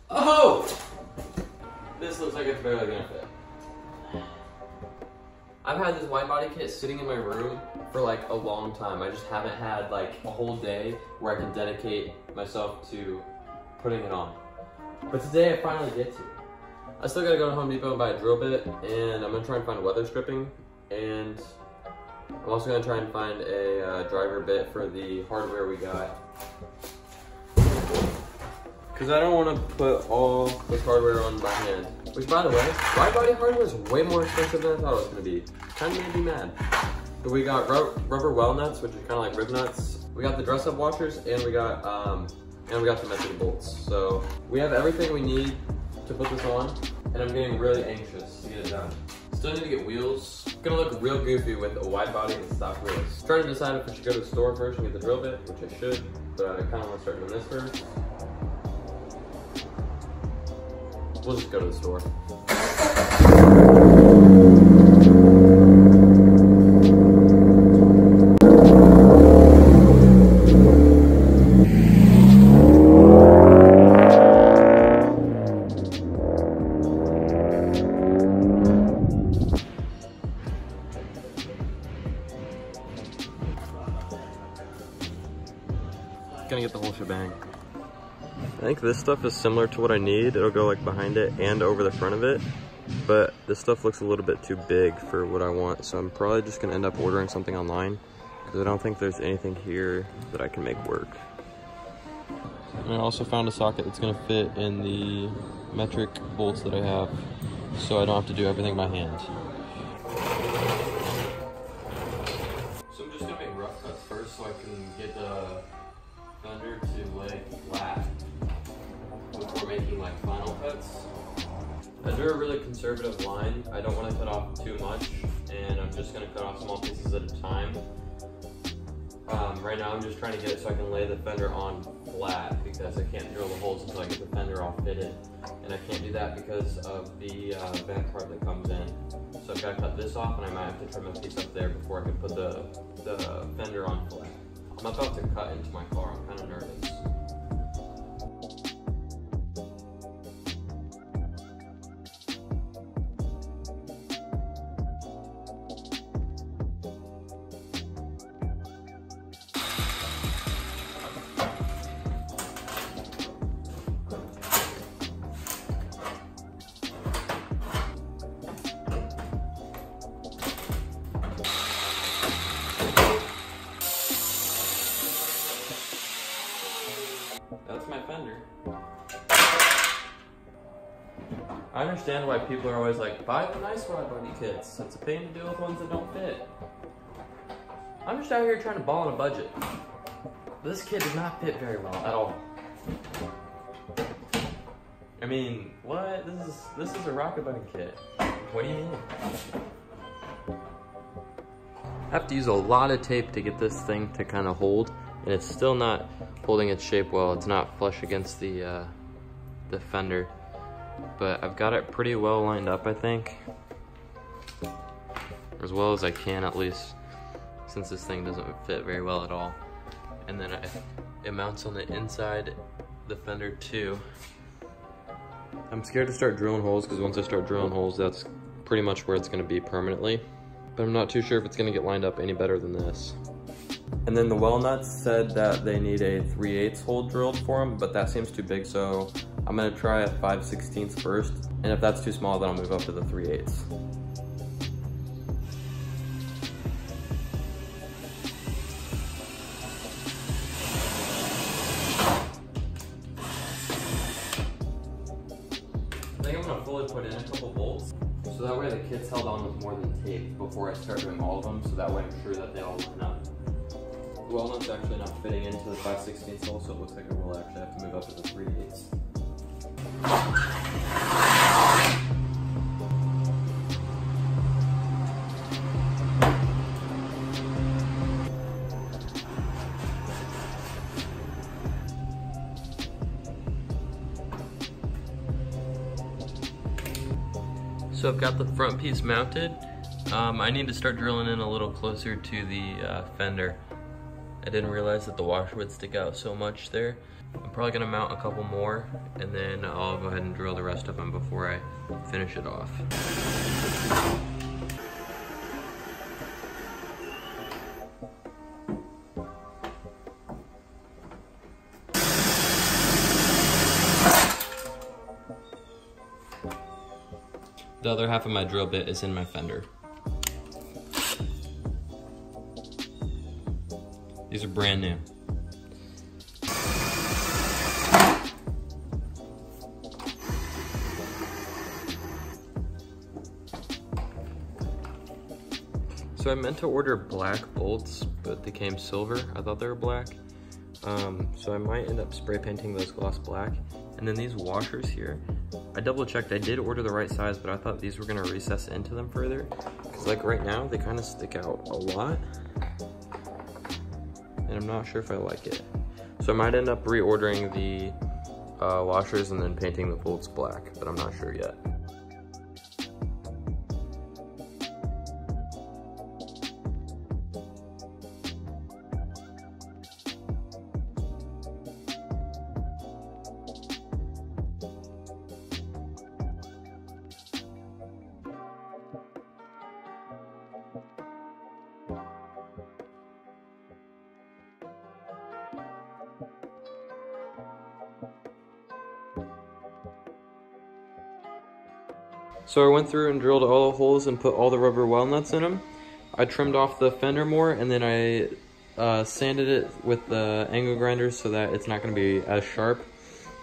Oh! This looks like it's barely gonna fit. I've had this wide body kit sitting in my room for like a long time. I just haven't had like a whole day where I can dedicate myself to putting it on. But today I finally get to. I still gotta go to Home Depot and buy a drill bit, and I'm gonna try and find weather stripping, and I'm also gonna try and find a driver bit for the hardware we got. Because I don't want to put all this hardware on by hand. Which, by the way, wide body hardware is way more expensive than I thought it was going to be. Kind of made me mad. But we got rubber well nuts, which is kind of like rib nuts. We got the dress-up washers, and we got the method bolts. So we have everything we need to put this on, and I'm getting really anxious to get it done. Still need to get wheels. It's gonna look real goofy with a wide body and stock wheels. Trying to decide if I should go to the store first and get the drill bit, which I should, but I kind of want to start doing this first. We'll just go to the store. Gonna get the whole shebang. I think this stuff is similar to what I need. It'll go like behind it and over the front of it, but this stuff looks a little bit too big for what I want, so I'm probably just gonna end up ordering something online because I don't think there's anything here that I can make work. And I also found a socket that's gonna fit in the metric bolts that I have, so I don't have to do everything by hand. So I'm just gonna make rough cuts first so I can get the fender to lay flat before making like final cuts. I drew a really conservative line. I don't want to cut off too much, and I'm just going to cut off small pieces at a time. Right now I'm just trying to get it so I can lay the fender on flat because I can't drill the holes until I get the fender all fitted, and I can't do that because of the vent part that comes in. So I've got to cut this off, and I might have to trim a piece up there before I can put the fender on flat. I'm about to cut into my car. I'm kind of nervous. That's my fender. I understand why people are always like, buy the nice wide body kits. It's a pain to deal with ones that don't fit. I'm just out here trying to ball on a budget. This kit does not fit very well at all. I mean, what? This is a rocket bunny kit. What do you mean? I have to use a lot of tape to get this thing to kind of hold, and it's still not holding its shape well. It's not flush against the fender, but I've got it pretty well lined up, I think, as well as I can, at least, since this thing doesn't fit very well at all. And then it mounts on the inside the fender too. I'm scared to start drilling holes because once I start drilling holes, that's pretty much where it's going to be permanently, but I'm not too sure if it's going to get lined up any better than this. And then the well nuts said that they need a 3/8 hole drilled for them, but that seems too big, so I'm gonna try a 5/16 first, and if that's too small, then I'll move up to the 3/8. I think I'm gonna fully put in a couple bolts, so that way the kit's held on with more than tape before I start doing all of them, so that way I'm sure that they all line up. The walnut's actually not fitting into the 5/16 hole, so it looks like I will actually have to move up to the 3/8. So I've got the front piece mounted. I need to start drilling in a little closer to the fender. I didn't realize that the washer would stick out so much there, I'm probably gonna mount a couple more, and then I'll go ahead and drill the rest of them before I finish it off. The other half of my drill bit is in my fender. These are brand new. So I meant to order black bolts, but they came silver. I thought they were black. So I might end up spray painting those gloss black. And then these washers here, I double checked, I did order the right size, but I thought these were gonna recess into them further. Cause like right now, they kind of stick out a lot. And I'm not sure if I like it. So I might end up reordering the washers and then painting the bolts black, but I'm not sure yet. So I went through and drilled all the holes and put all the rubber well nuts in them. I trimmed off the fender more, and then I sanded it with the angle grinder so that it's not going to be as sharp.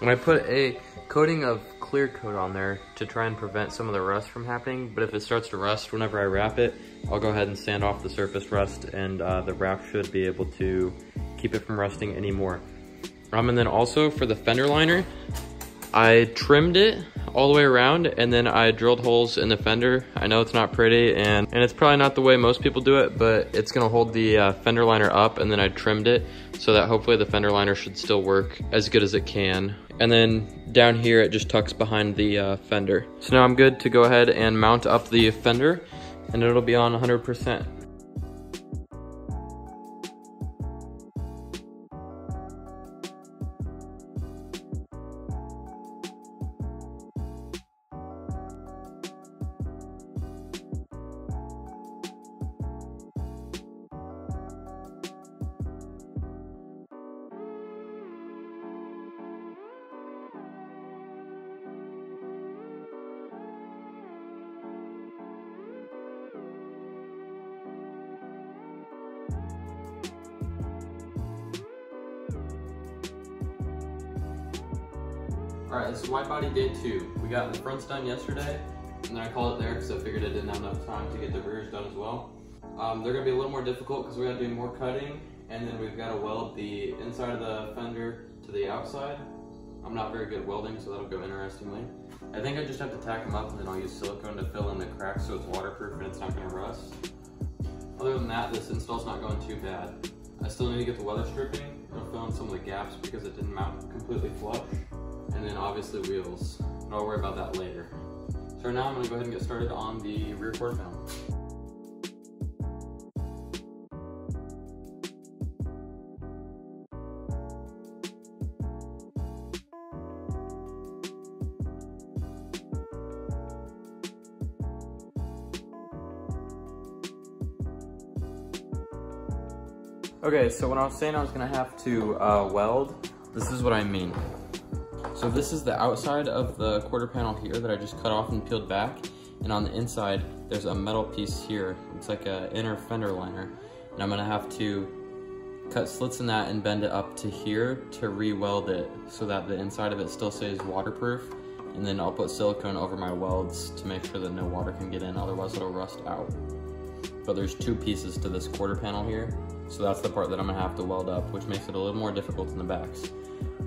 And I put a coating of clear coat on there to try and prevent some of the rust from happening. But if it starts to rust whenever I wrap it, I'll go ahead and sand off the surface rust, and the wrap should be able to keep it from rusting anymore. And then also for the fender liner, I trimmed it all the way around, and then I drilled holes in the fender. I know it's not pretty, and it's probably not the way most people do it, but it's gonna hold the fender liner up, and then I trimmed it so that hopefully the fender liner should still work as good as it can. And then down here, it just tucks behind the fender. So now I'm good to go ahead and mount up the fender, and it'll be on 100%. All right, this is wide body day 2. We got the fronts done yesterday, and then I called it there because I figured I didn't have enough time to get the rears done as well. They're gonna be a little more difficult because we gotta do more cutting, and then we've gotta weld the inside of the fender to the outside. I'm not very good at welding, so that'll go interestingly. I think I just have to tack them up, and then I'll use silicone to fill in the cracks so it's waterproof and it's not gonna rust. Other than that, this install's not going too bad. I still need to get the weather stripping. It'll fill in some of the gaps because it didn't mount completely flush. And then obviously wheels, but I'll worry about that later. So now I'm gonna go ahead and get started on the rear quarter panel. Okay, so when I was saying I was gonna have to weld, this is what I mean. So this is the outside of the quarter panel here that I just cut off and peeled back. And on the inside, there's a metal piece here. It's like an inner fender liner. And I'm gonna have to cut slits in that and bend it up to here to re-weld it so that the inside of it still stays waterproof. And then I'll put silicone over my welds to make sure that no water can get in, otherwise it'll rust out. But there's 2 pieces to this quarter panel here. So that's the part that I'm gonna have to weld up, which makes it a little more difficult in the backs.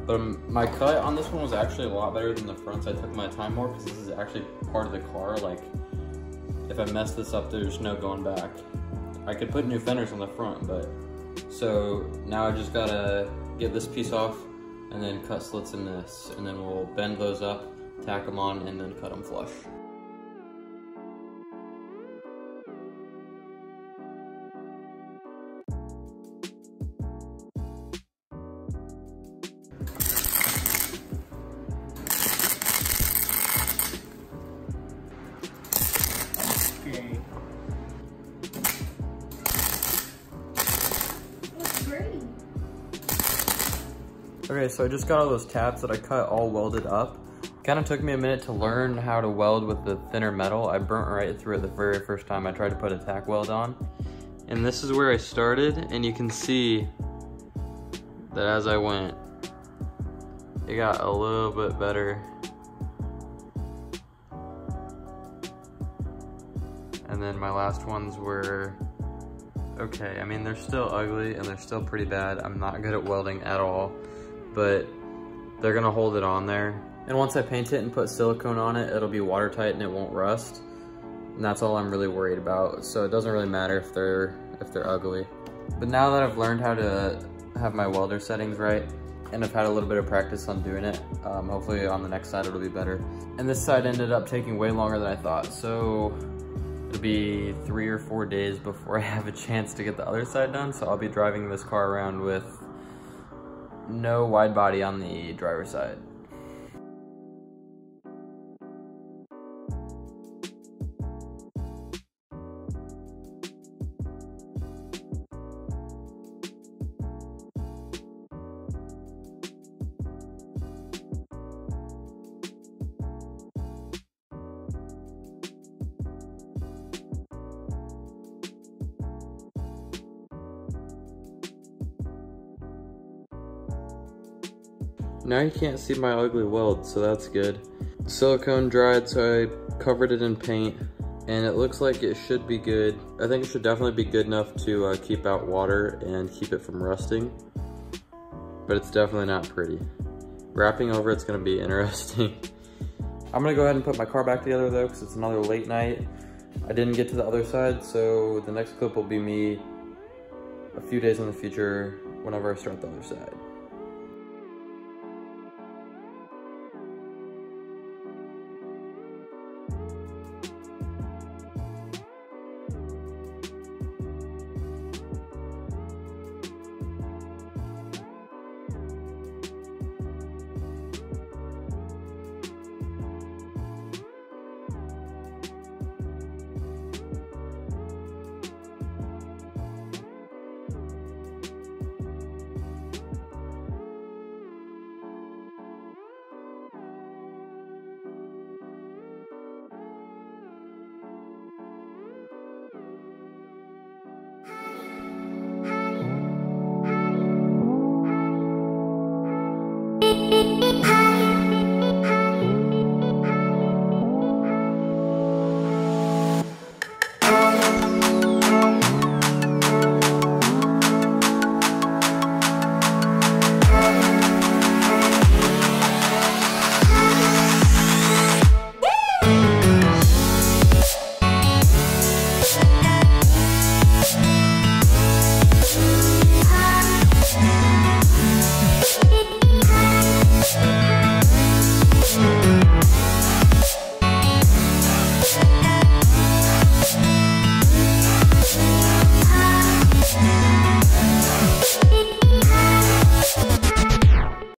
But my cut on this one was actually a lot better than the fronts. I took my time more because this is actually part of the car. Like, if I mess this up, there's no going back. I could put new fenders on the front, but... So now I just gotta get this piece off and then cut slits in this. And then we'll bend those up, tack them on, and then cut them flush. Okay, so I just got all those tabs that I cut all welded up. Kind of took me a minute to learn how to weld with the thinner metal. I burnt right through it the very first time I tried to put a tack weld on. And this is where I started, and you can see that as I went, it got a little bit better. And then my last ones were okay. I mean, they're still ugly and they're still pretty bad. I'm not good at welding at all, but they're gonna hold it on there. And once I paint it and put silicone on it, it'll be watertight and it won't rust. And that's all I'm really worried about. So it doesn't really matter if they're ugly. But now that I've learned how to have my welder settings right, and I've had a little bit of practice on doing it, hopefully on the next side it'll be better. And this side ended up taking way longer than I thought. So it'll be 3 or 4 days before I have a chance to get the other side done. So I'll be driving this car around with no wide body on the driver's side. Now you can't see my ugly weld, so that's good. Silicone dried, so I covered it in paint, and it looks like it should be good. I think it should definitely be good enough to keep out water and keep it from rusting, but it's definitely not pretty. Wrapping over it's gonna be interesting. I'm gonna go ahead and put my car back together though, because it's another late night. I didn't get to the other side, so the next clip will be me a few days in the future whenever I start the other side.